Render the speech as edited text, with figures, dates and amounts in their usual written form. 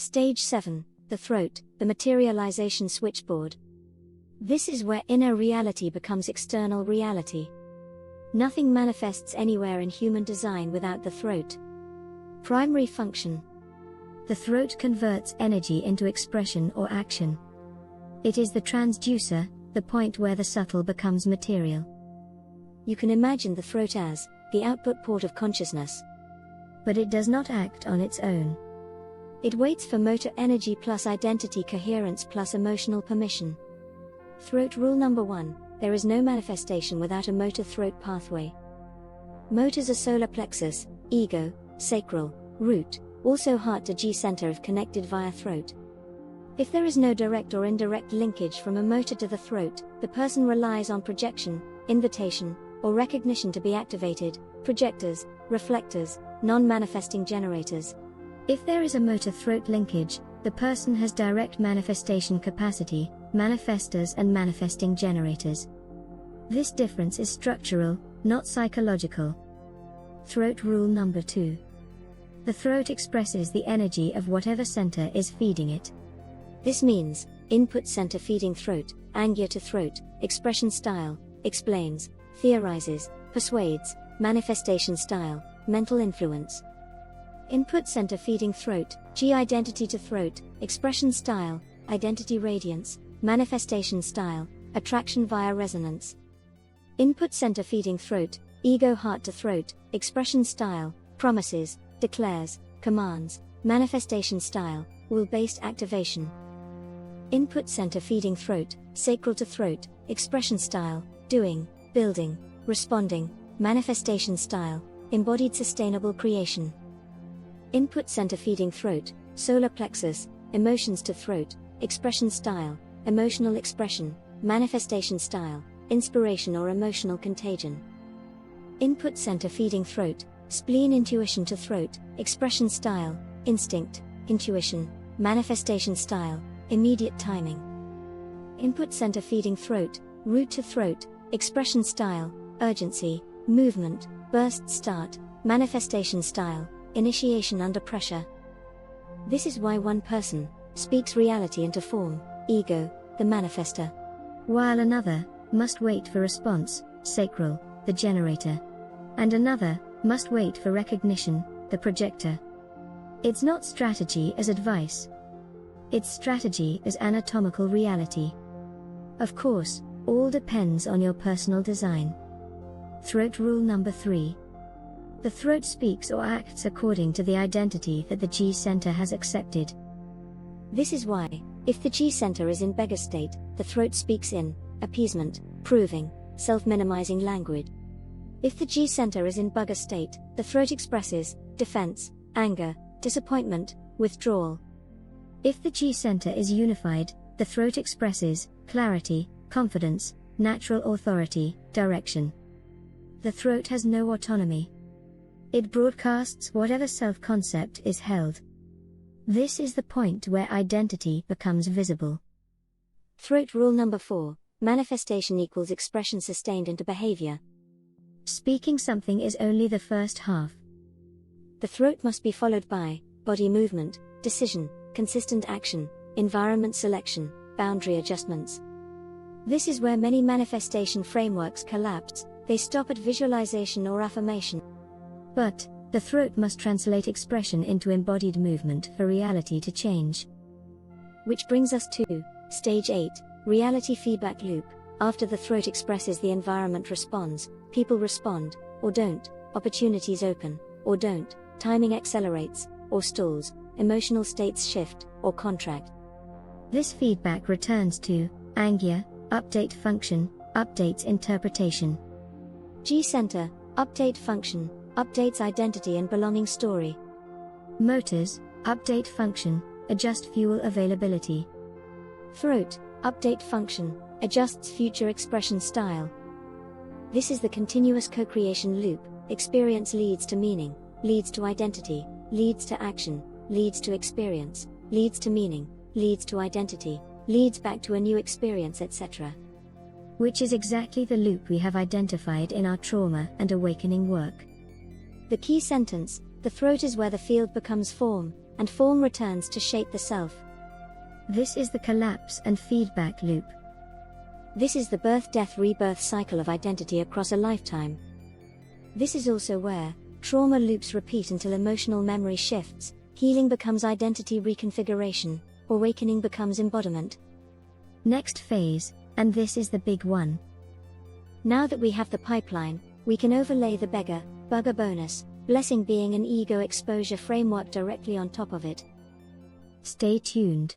Stage 7, the throat, the materialization switchboard. This is where inner reality becomes external reality. Nothing manifests anywhere in human design without the throat. Primary function. The throat converts energy into expression or action. It is the transducer, the point where the subtle becomes material. You can imagine the throat as the output port of consciousness. But it does not act on its own. It waits for motor energy plus identity coherence plus emotional permission. Throat rule number 1, there is no manifestation without a motor throat pathway. Motors are solar plexus, ego, sacral, root, also heart to G center if connected via throat. If there is no direct or indirect linkage from a motor to the throat, the person relies on projection, invitation, or recognition to be activated, projectors, reflectors, non-manifesting generators. If there is a motor throat linkage, the person has direct manifestation capacity, manifestors and manifesting generators. This difference is structural, not psychological. Throat rule number 2. The throat expresses the energy of whatever center is feeding it. This means, input center feeding throat, anger to throat, expression style, explains, theorizes, persuades, manifestation style, mental influence. Input center feeding throat, G identity to throat, expression style, identity radiance, manifestation style, attraction via resonance. Input center feeding throat, ego heart to throat, expression style, promises, declares, commands, manifestation style, will-based activation. Input center feeding throat, sacral to throat, expression style, doing, building, responding, manifestation style, embodied sustainable creation. Input center feeding throat, solar plexus, emotions to throat, expression style, emotional expression, manifestation style, inspiration or emotional contagion. Input center feeding throat, spleen intuition to throat, expression style, instinct, intuition, manifestation style, immediate timing. Input center feeding throat, root to throat, expression style, urgency, movement, burst start, manifestation style, initiation under pressure. This is why one person speaks reality into form, ego, the manifester, while another must wait for response, sacral, the generator, and another must wait for recognition, the projector. It's not strategy as advice. It's strategy as anatomical reality. Of course, all depends on your personal design. Throat rule number 3. The throat speaks or acts according to the identity that the G center has accepted. This is why, if the G center is in beggar state, the throat speaks in appeasement, proving, self-minimizing language. If the G center is in bugger state, the throat expresses defense, anger, disappointment, withdrawal. If the G center is unified, the throat expresses clarity, confidence, natural authority, direction. The throat has no autonomy. It broadcasts whatever self-concept is held. This is the point where identity becomes visible. Throat rule number 4, manifestation equals expression sustained into behavior. Speaking something is only the first half. The throat must be followed by body movement, decision, consistent action, environment selection, boundary adjustments. This is where many manifestation frameworks collapse, they stop at visualization or affirmation. But the throat must translate expression into embodied movement for reality to change. Which brings us to stage 8, reality feedback loop. After the throat expresses, the environment responds, people respond, or don't, opportunities open, or don't, timing accelerates, or stalls, emotional states shift, or contract. This feedback returns to anger, update function, updates interpretation. G center, update function, updates identity and belonging story. Motors, update function, adjust fuel availability. Throat, update function, adjusts future expression style. This is the continuous co-creation loop. Experience leads to meaning, leads to identity, leads to action, leads to experience, leads to meaning, leads to identity, leads back to a new experience, etc. Which is exactly the loop we have identified in our trauma and awakening work. The key sentence: the throat is where the field becomes form, and form returns to shape the self. This is the collapse and feedback loop. This is the birth-death-rebirth cycle of identity across a lifetime. This is also where trauma loops repeat until emotional memory shifts, healing becomes identity reconfiguration, awakening becomes embodiment. Next phase, and this is the big one. Now that we have the pipeline, we can overlay the bugger bonus, blessing being an ego exposure framework directly on top of it. Stay tuned.